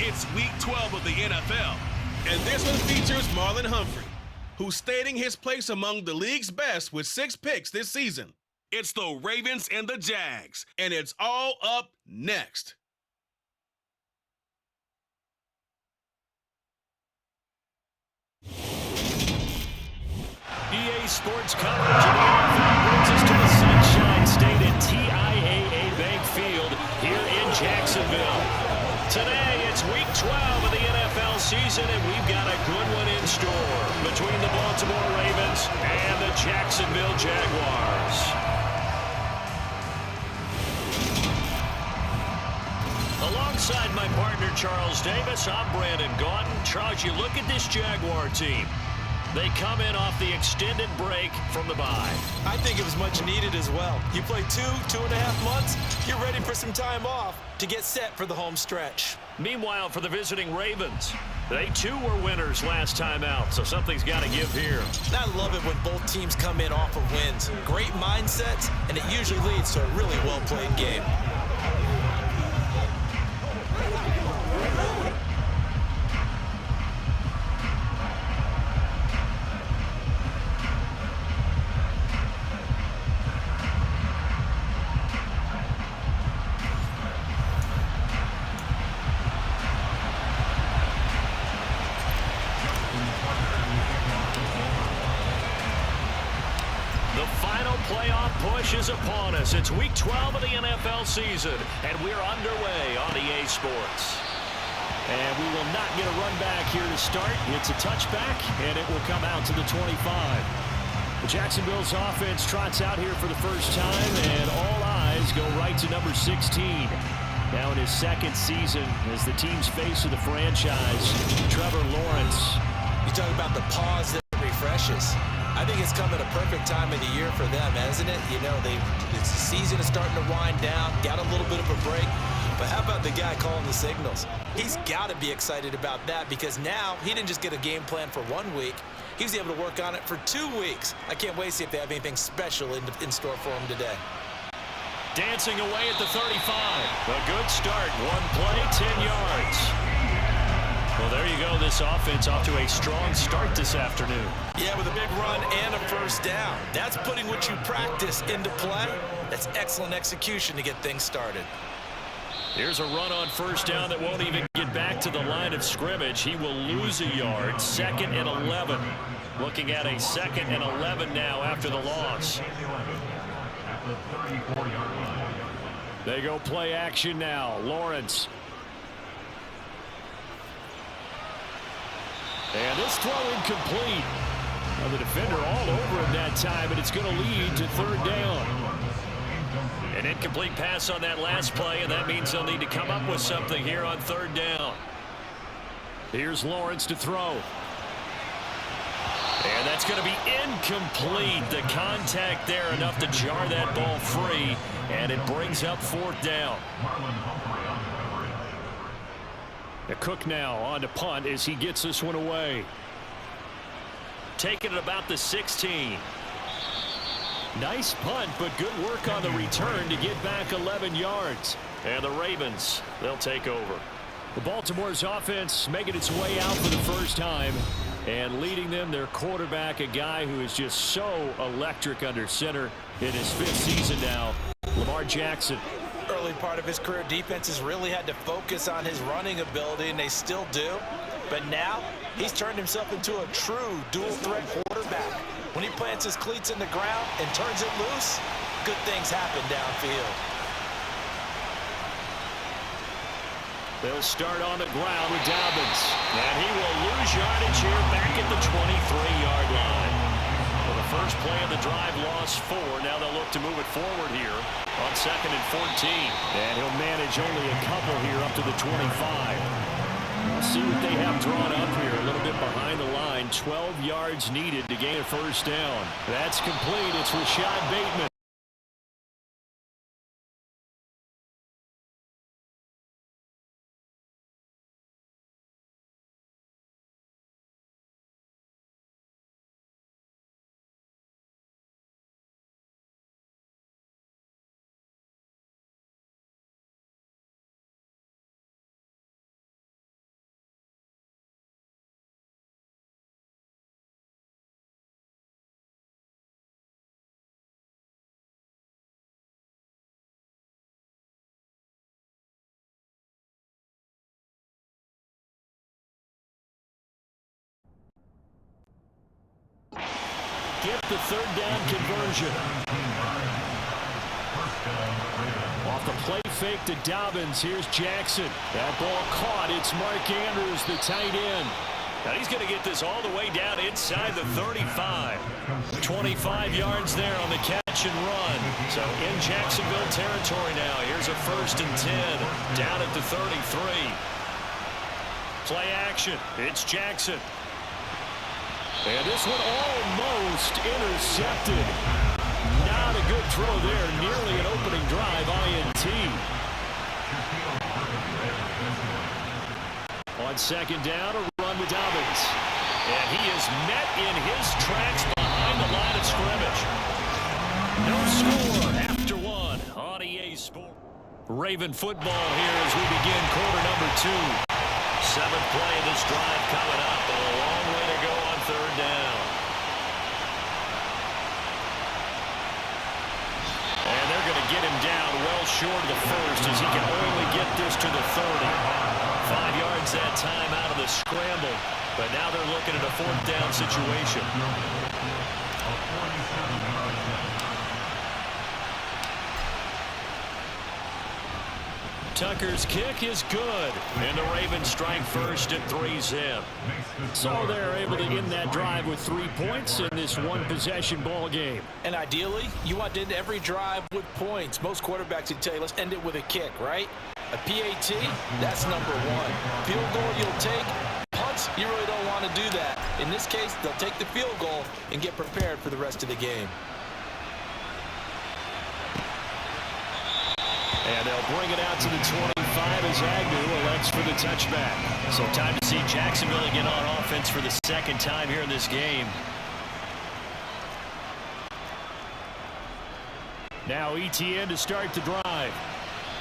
It's Week 12 of the NFL, and this one features Marlon Humphrey, who's stating his place among the league's best with 6 picks this season. It's the Ravens and the Jags, and it's all up next. EA Sports coverage of the NFL brings us to the Sunshine State at TIAA Bank Field here in Jacksonville. Today, it's Week 12 of the NFL season, and we've got a good one in store between the Baltimore Ravens and the Jacksonville Jaguars. Alongside my partner, Charles Davis, I'm Brandon Gaudin. Charles, you look at this Jaguar team. They come in off the extended break from the bye. I think it was much needed as well. You play 2.5 months, you're ready for some time off to get set for the home stretch. Meanwhile, for the visiting Ravens, they too were winners last time out, so something's got to give here. I love it when both teams come in off of wins. Great mindsets, and it usually leads to a really well-played game. Is upon us. It's Week 12 of the NFL season, and we're underway on EA Sports. And we will not get a run back here to start. It's a touchback, and it will come out to the 25. The Jacksonville's offense trots out here for the first time, and all eyes go right to number 16. Now in his second season as the team's face of the franchise, Trevor Lawrence. You talk about the pause that refreshes. I think it's come at a perfect time of the year for them, hasn't it? You know, the season is starting to wind down, got a little bit of a break. But how about the guy calling the signals? He's got to be excited about that because now he didn't just get a game plan for 1 week. He was able to work on it for 2 weeks. I can't wait to see if they have anything special in store for him today. Dancing away at the 35. A good start. 1 play, 10 yards. Well, there you go. This offense off to a strong start this afternoon. Yeah, with a big run and a first down. That's putting what you practice into play. That's excellent execution to get things started. Here's a run on first down that won't even get back to the line of scrimmage. He will lose a yard. 2nd and 11. Looking at a 2nd and 11 now after the loss. They go play action now. Lawrence. And this throw incomplete. Now the defender all over him that time, and it's going to lead to 3rd down. An incomplete pass on that last play, and that means they'll need to come up with something here on 3rd down. Here's Lawrence to throw. And that's going to be incomplete. The contact there enough to jar that ball free, and it brings up 4th down. Cook now on to punt as he gets this one away. Taking it about the 16. Nice punt, but good work on the return to get back 11 yards. And the Ravens, they'll take over. The Baltimore's offense making its way out for the first time. And leading them, their quarterback, a guy who is just so electric under center in his 5th season now, Lamar Jackson. Early part of his career, defenses really had to focus on his running ability, and they still do. But now, he's turned himself into a true dual-threat quarterback. When he plants his cleats in the ground and turns it loose, good things happen downfield. They'll start on the ground with Dobbins. And he will lose yardage here back at the 23-yard line. Well, the first play of the drive lost 4. Now they'll look to move it forward here on 2nd and 14. And he'll manage only a couple here up to the 25. We'll see what they have drawn up here. A little bit behind the line. 12 yards needed to gain a first down. That's complete. It's Rashad Bateman. get the third down conversion. Off the play fake to Dobbins. Here's Jackson. That ball caught. It's Mark Andrews, the tight end. Now he's going to get this all the way down inside the 35. 25 yards there on the catch and run. So in Jacksonville territory now. Here's a 1st and 10 down at the 33. Play action. It's Jackson. And this one almost intercepted. Not a good throw there. Nearly an opening drive INT. On 2nd down, a run with Dobbins. And he is met in his tracks behind the line of scrimmage. No score after 1 on EA Sports. Raven football here as we begin quarter number 2. 7th play of this drive coming up. A long way to go on 3rd down. And they're going to get him down well short of the 1st as he can only get this to the 30. 5 yards that time out of the scramble. But now they're looking at a 4th down situation. Tucker's kick is good. And the Ravens strike first at 3-zip. So they're able to end that drive with 3 points in this one-possession ball game. And ideally, you want to end every drive with points. Most quarterbacks would tell you, let's end it with a kick, right? A PAT, that's number 1. Field goal you'll take. Punts, you really don't want to do that. In this case, they'll take the field goal and get prepared for the rest of the game. And they'll bring it out to the 25 as Agnew elects for the touchback. So time to see Jacksonville again on offense for the 2nd time here in this game. Now ETN to start the drive.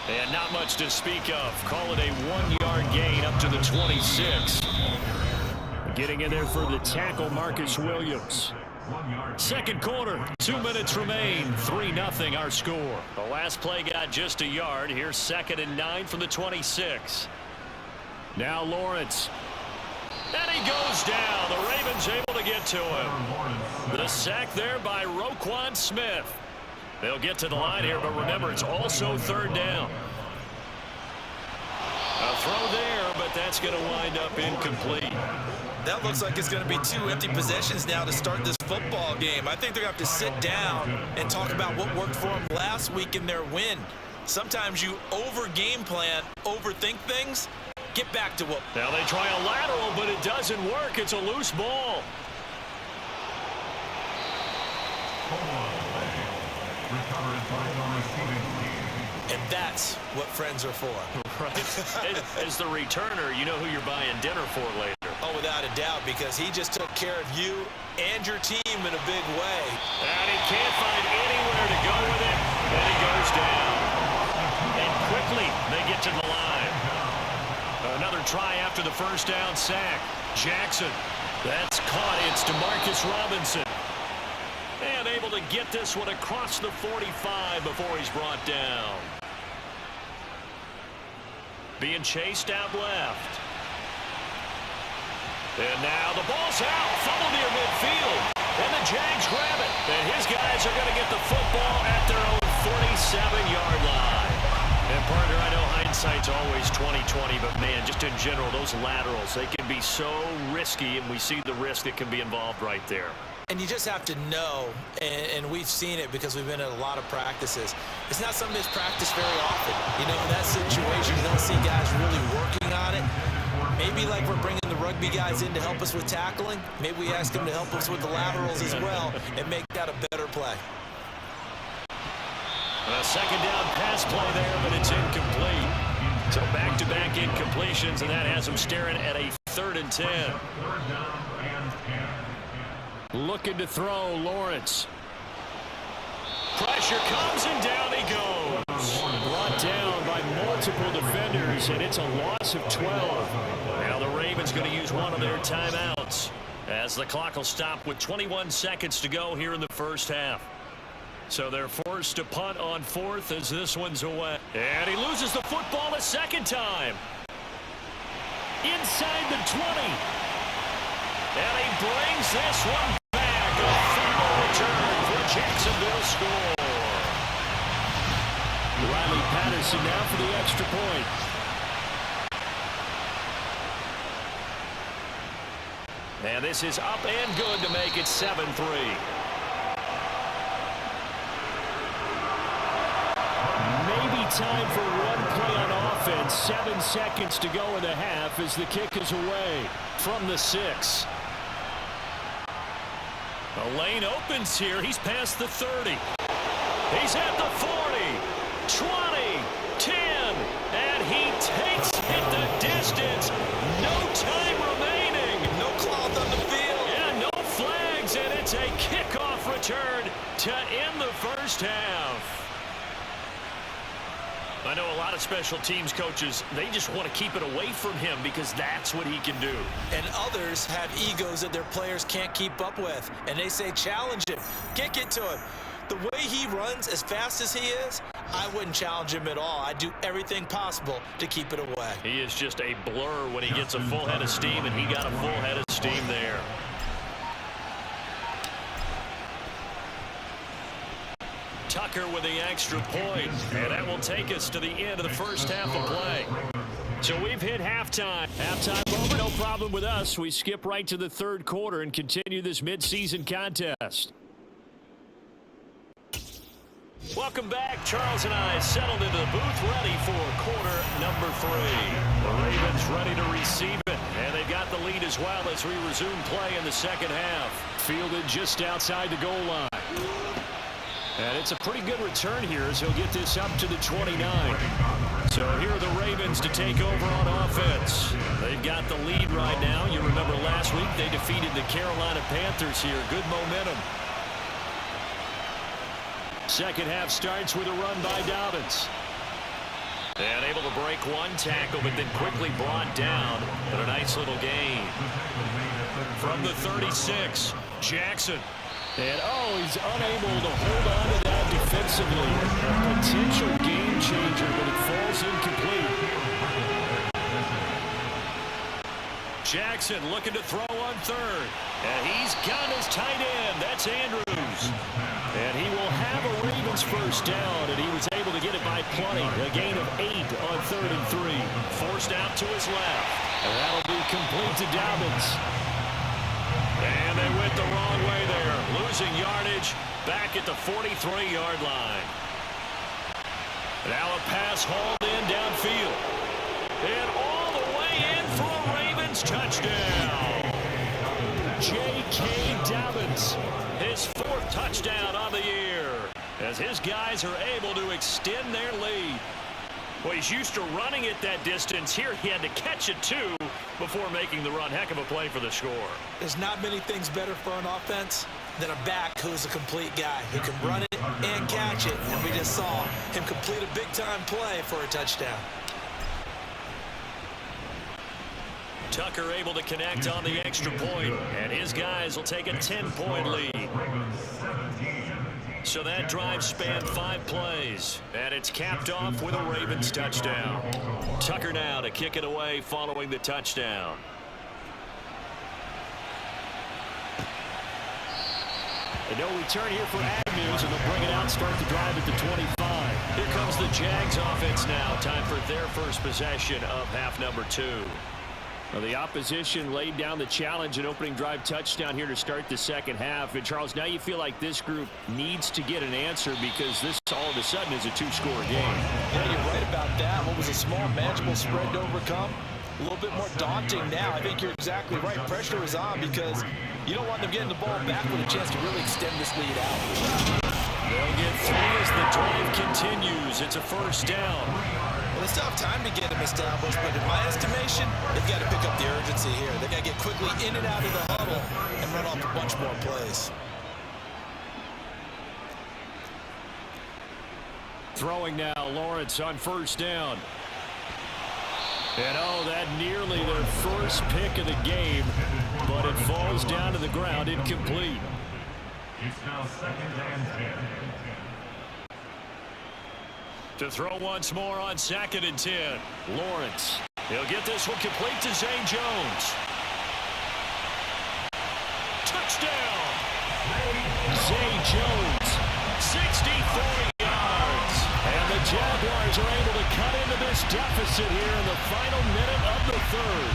And not much to speak of. Call it a 1-yard gain up to the 26. Getting in there for the tackle, Marcus Williams. 2nd quarter, 2 minutes remain. 3-0 our score. The last play got just a yard. Here's 2nd and 9 from the 26. Now Lawrence. And he goes down. The Ravens able to get to him. The sack there by Roquan Smith. They'll get to the line here, but remember, it's also 3rd down. A throw there, but that's going to wind up incomplete. That looks like it's going to be 2 empty possessions now to start this football game. I think they're going to have to sit down and talk about what worked for them last week in their win. Sometimes you over-game plan, overthink things. Get back to what. Now they try a lateral, but it doesn't work. It's a loose ball. And that's what friends are for. Right. As the returner, you know who you're buying dinner for later. Oh, without a doubt, because he just took care of you and your team in a big way. And he can't find anywhere to go with it. And he goes down. And quickly they get to the line. Another try after the 1st down sack. Jackson. That's caught. It's DeMarcus Robinson. And able to get this one across the 45 before he's brought down. Being chased out left. And now the ball's out. Fumble near midfield. And the Jags grab it. And his guys are going to get the football at their own 47-yard line. And partner, I know hindsight's always 20/20, but man, just in general, those laterals, they can be so risky, and we see the risk that can be involved right there. And you just have to know, and we've seen it because we've been at a lot of practices. It's not something that's practiced very often. You know, in that situation, you don't see guys really working on it. Maybe like we're bringing the rugby guys in to help us with tackling. Maybe we ask them to help us with the laterals as well and make that a better play. A 2nd down pass play there, but it's incomplete. So back-to-back incompletions, and that has them staring at a 3rd and 10. Looking to throw, Lawrence. Pressure comes, and down he goes. Brought down by multiple defenders, and it's a loss of 12. Now the Ravens going to use one of their timeouts as the clock will stop with 21 seconds to go here in the 1st half. So they're forced to punt on 4th as this one's away. And he loses the football a 2nd time. Inside the 20. And he brings this one back. A fumble returns. The Jacksonville score. Riley Patterson now for the extra point. And this is up and good to make it 7-3. Time for one play on offense. 7 seconds to go in the half as the kick is away from the 6. The lane opens here. He's past the 30. He's at the 40, 20, 10, and he takes it the distance. No time remaining. No cloth on the field. Yeah, no flags, and it's a kickoff return to end the first half. I know a lot of special teams coaches, they just want to keep it away from him because that's what he can do. And others have egos that their players can't keep up with. And they say, challenge him. Kick it to him. The way he runs as fast as he is, I wouldn't challenge him at all. I'd do everything possible to keep it away. He is just a blur when he gets a full head of steam, and he got a full head of steam there. Tucker with the extra point, and that will take us to the end of the first half of play. So we've hit halftime. Halftime over, no problem with us. We skip right to the third quarter and continue this midseason contest. Welcome back. Charles and I settled into the booth, ready for quarter number 3. The Ravens ready to receive it, and they've got the lead as well as we resume play in the second half. Fielded just outside the goal line. And it's a pretty good return here as he'll get this up to the 29. So here are the Ravens to take over on offense. They've got the lead right now. You remember last week they defeated the Carolina Panthers here. Good momentum. Second half starts with a run by Dobbins. And able to break one tackle, but then quickly brought down. But a nice little gain. From the 36, Jackson. And, he's unable to hold on to that defensively. A potential game changer, but it falls incomplete. Jackson looking to throw on third. And he's got his tight end. That's Andrews. And he will have a Ravens first down, and he was able to get it by plenty. A gain of 8 on 3rd and 3. Forced out to his left. And that'll be complete to Dobbins. And they went the wrong way there. Losing yardage back at the 43-yard line. Now a pass hauled in downfield. And all the way in for a Ravens touchdown. J.K. Dobbins, his 4th touchdown on the year, as his guys are able to extend their lead. Well, he's used to running it that distance. Here he had to catch it, too, before making the run. Heck of a play for the score. There's not many things better for an offense than a back who's a complete guy who can run it and catch it. And we just saw him complete a big-time play for a touchdown. Tucker able to connect on the extra point, and his guys will take a 10-point lead. So that drive spanned 5 plays, and it's capped off with a Ravens touchdown. Tucker now to kick it away following the touchdown. And no return here for Agnews, and they'll bring it out, start the drive at the 25. Here comes the Jags offense now. Time for their first possession of half number 2. Well, the opposition laid down the challenge, an opening drive touchdown here to start the second half. And, Charles, now you feel like this group needs to get an answer because this all of a sudden is a 2-score game. Yeah, you're right about that. What was a small, manageable spread to overcome? A little bit more daunting now. I think you're exactly right. Pressure is on because you don't want them getting the ball back with a chance to really extend this lead out. They'll get 3 as the drive continues. It's a first down. Well, they still have time to get him established, but in my estimation, they've got to pick up the urgency here. They've got to get quickly in and out of the huddle and run off a bunch more plays. Throwing now, Lawrence on first down. And that nearly their first pick of the game, but it falls down to the ground incomplete. It's now 2nd and 10. To throw once more on 2nd and 10. Lawrence. He'll get this one complete to Zane Jones. Touchdown! Zane Jones, 64 yards. And the Jaguars are able to cut into this deficit here in the final minute of the third.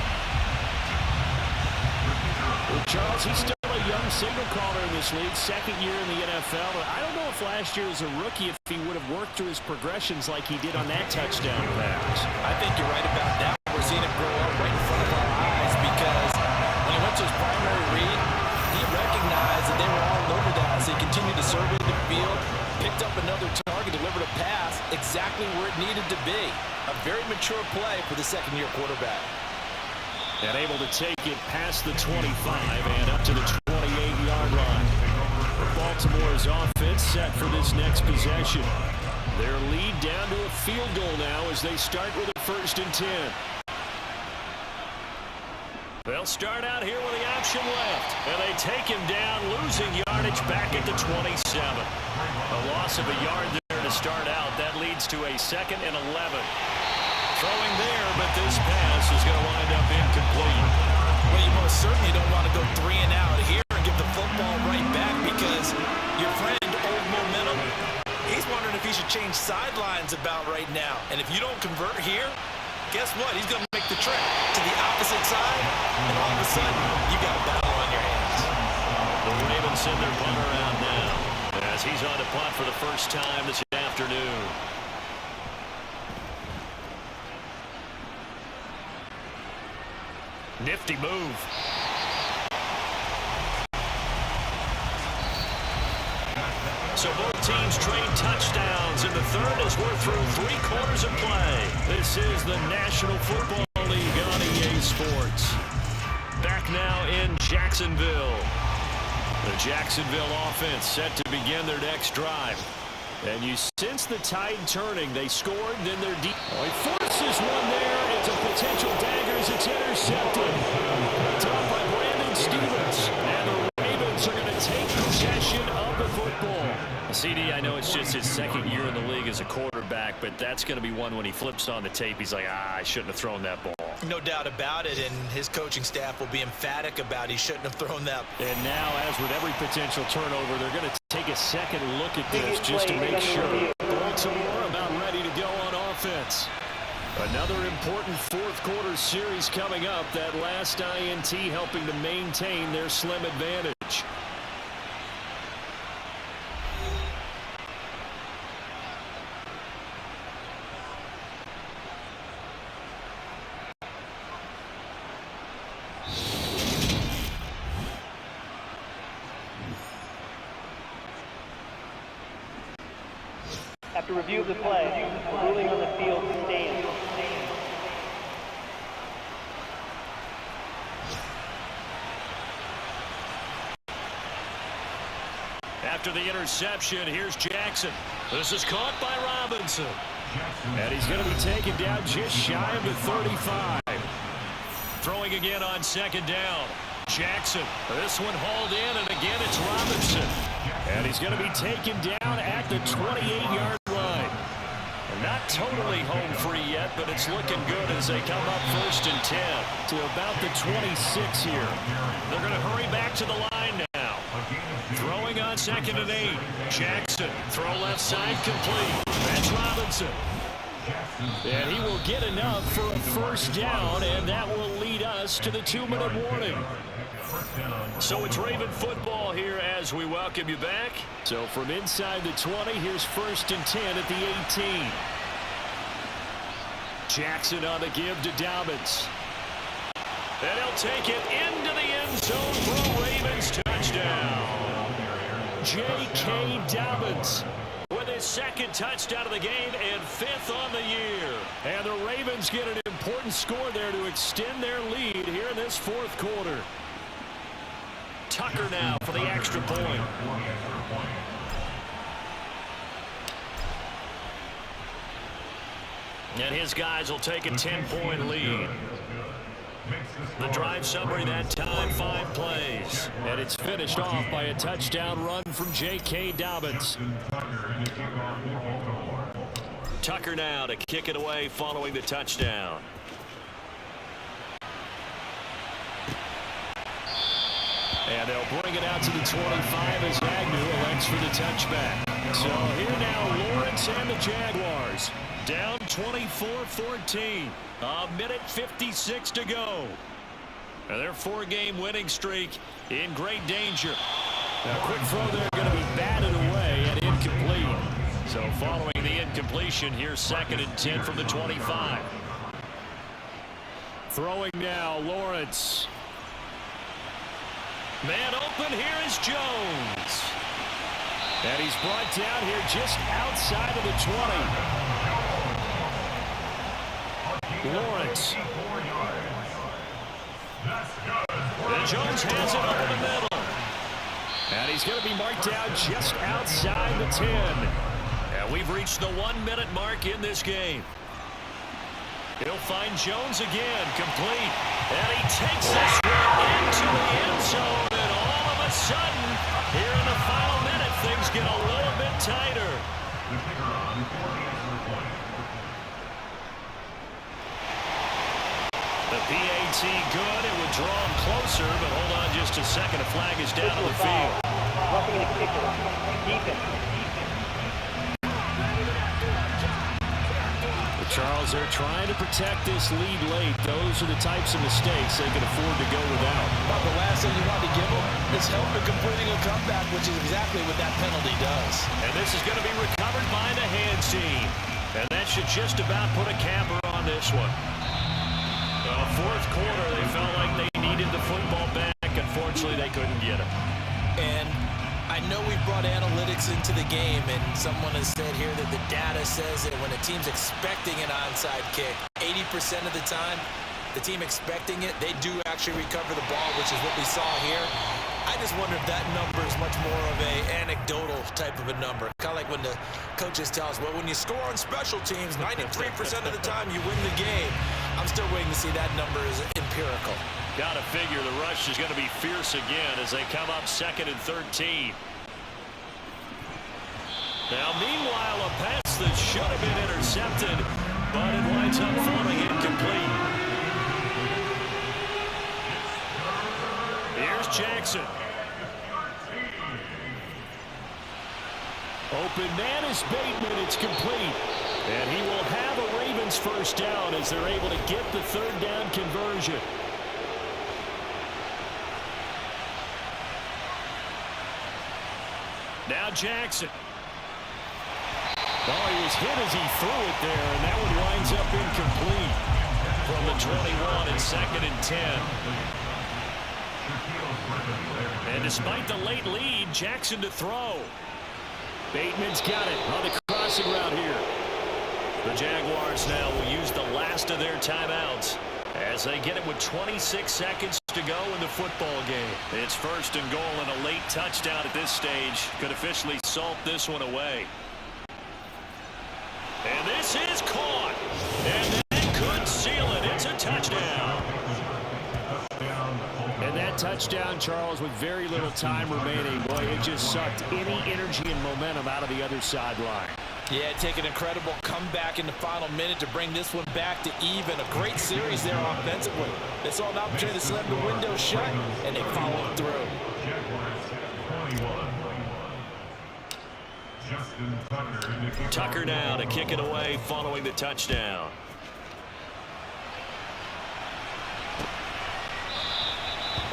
Well, Charles, he's still a young signal caller in this league, second year in the NFL. But I don't know if last year as a rookie, if he would have worked through his progressions like he did on that touchdown pass. I think you're right about that. We're seeing him grow up right in front of our eyes because when he went to his primary read, he recognized that they were all over that as they continued to survey the field, picked up another target, delivered a pass exactly where it needed to be. A very mature play for the second-year quarterback. And able to take it past the 25 and up to the 28-yard line. Baltimore's offense set for this next possession. Their lead down to a field goal now as they start with a 1st and 10. They'll start out here with the option left. And they take him down, losing yardage back at the 27. A loss of a yard there to start out. That leads to a 2nd and 11. Throwing there, but this pass is going to wind up incomplete. Well, you most certainly don't want to go 3 and out here and give the football right back because your friend, Old Momentum, he's wondering if he should change sidelines about right now. And if you don't convert here, guess what? He's going to make the trek to the opposite side, and all of a sudden, you got a battle on your hands. The Ravens send their punter out now as he's on to punt for the first time this afternoon. Nifty move. So both teams trade touchdowns in the third as we're through 3 quarters of play. This is the National Football League on EA Sports. Back now in Jacksonville. The Jacksonville offense set to begin their next drive. And you sense the tide turning. They scored, then they're deep. Oh, he forces one there. It's a potential dagger as it's intercepted. Top by Brandon Stevens. And the Ravens are going to take possession of the football. CD, I know it's just his second year in the league as a quarterback, but that's going to be one when he flips on the tape. He's like, I shouldn't have thrown that ball. No doubt about it, and his coaching staff will be emphatic about he shouldn't have thrown that. And now, as with every potential turnover, they're going to take a second look at this just to make sure. Baltimore about ready to go on offense. Another important fourth quarter series coming up. That last INT helping to maintain their slim advantage. After review of the play, the ruling on the field stands. After the interception, here's Jackson. This is caught by Robinson. And he's going to be taken down just shy of the 35. Throwing again on 2nd down. Jackson. This one hauled in, and again it's Robinson. And he's going to be taken down at the 28-yard line. And not totally home free yet, but it's looking good as they come up 1st and 10 to about the 26 here. They're going to hurry back to the line now. Throwing on 2nd and 8. Jackson. Throw left side complete. That's Robinson. And he will get enough for a 1st down, and that will lead us to the 2-minute warning. So it's Raven football here as we welcome you back. So from inside the 20, here's 1st and 10 at the 18. Jackson on the give to Dobbins. And he'll take it into the end zone for a Ravens touchdown. J.K. Dobbins with his 2nd touchdown of the game and 5th on the year. And the Ravens get an important score there to extend their lead here in this 4th quarter. Tucker now for the extra point. And his guys will take a 10-point lead. The drive summary that time, 5 plays. And it's finished off by a touchdown run from J.K. Dobbins. Tucker now to kick it away following the touchdown. And they'll bring it out to the 25 as Agnew elects for the touchback. So here now, Lawrence and the Jaguars down 24-14. A minute 56 to go. And their 4-game winning streak in great danger. Now, quick throw there going to be batted away and incomplete. So following the incompletion, here's 2nd and 10 from the 25. Throwing now, Lawrence. Man open, here is Jones. And he's brought down here just outside of the 20. Lawrence. And Jones has it over the middle. And he's going to be marked down just outside the 10. And we've reached the 1-minute mark in this game. He'll find Jones again, complete. And he takes this one into the end zone. And all of a sudden, here in the final minute, things get a little bit tighter. The PAT good. It would draw him closer, but hold on just a second. A flag is down on the field. Roughing the kicker. Defense. Charles, they're trying to protect this lead late. Those are the types of mistakes they can afford to go without. But the last thing you want to give them is help in completing a comeback, which is exactly what that penalty does. And this is going to be recovered by the hands team. And that should just about put a capper on this one. Fourth quarter, they felt like they needed the football back. Unfortunately, they couldn't get it. And I know we've brought analytics into the game, and someone has said here that the data says that when a team's expecting an onside kick, 80% of the time, the team expecting it, they do actually recover the ball, which is what we saw here. I just wonder if that number is much more of a anecdotal type of a number. Kind of like when the coaches tell us, well, when you score on special teams, 93% of the time you win the game. I'm still waiting to see that number is empirical. Got to figure the rush is going to be fierce again as they come up 2nd and 13. Now, meanwhile, a pass that should have been intercepted, but it winds up falling incomplete. Here's Jackson. Open man is Bateman. It's complete. And he will have a Ravens first down as they're able to get the 3rd down conversion. Now Jackson. Oh, he was hit as he threw it there, and that one winds up incomplete from the 21 and 2nd and 10. And despite the late lead, Jackson to throw. Bateman's got it on the crossing route here. The Jaguars now will use the last of their timeouts as they get it with 26 seconds to go in the football game. It's 1st and goal, and a late touchdown at this stage could officially salt this one away. And this is caught. And that could seal it. It's a touchdown. And that touchdown, Charles, with very little time remaining, boy, it just sucked any energy and momentum out of the other sideline. Yeah, take an incredible comeback in the final minute to bring this one back to even. A great series there offensively. They saw an opportunity to slam the window shut, and they followed through. Tucker now to kick it away following the touchdown.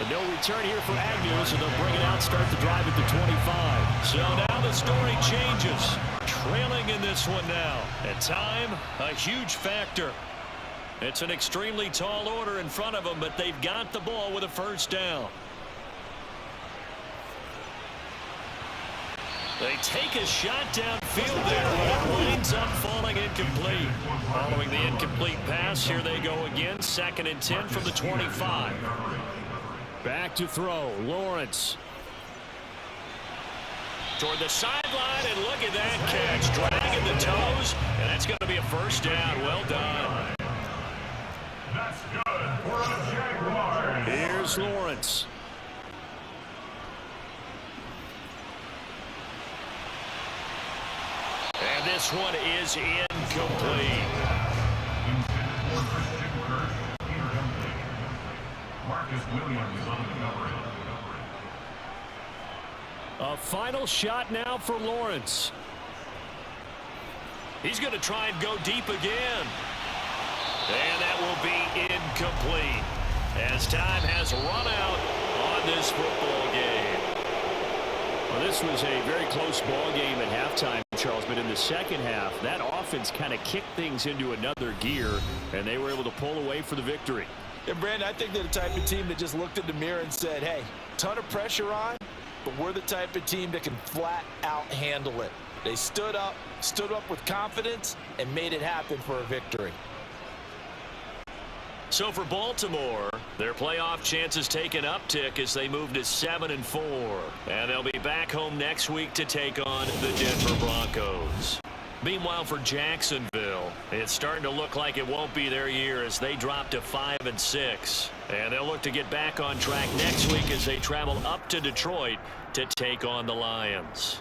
A no return here for Agnew, so they'll bring it out, start the drive at the 25. So now the story changes. Trailing in this one now. At time, a huge factor. It's an extremely tall order in front of them, but they've got the ball with a first down. They take a shot downfield there, but it winds up falling incomplete. Following the incomplete pass, here they go again. 2nd and 10 from the 25. Back to throw, Lawrence. Toward the sideline, and look at that catch. Dragging the toes, and that's going to be a first down. Well done. That's good for the Jaguars. Here's Lawrence. And this one is incomplete. Marcus Williams on the cover. final shot now for Lawrence. He's going to try and go deep again. And that will be incomplete as time has run out on this football game. Well, this was a very close ball game at halftime, Charles, but in the second half, that offense kind of kicked things into another gear, and they were able to pull away for the victory. And, Brandon, I think they're the type of team that just looked in the mirror and said, hey, ton of pressure on, but we're the type of team that can flat out handle it. They stood up with confidence, and made it happen for a victory. So for Baltimore, their playoff chances take an uptick as they move to 7-4. And they'll be back home next week to take on the Denver Broncos. Meanwhile, for Jacksonville, it's starting to look like it won't be their year as they drop to 5-6. And they'll look to get back on track next week as they travel up to Detroit to take on the Lions.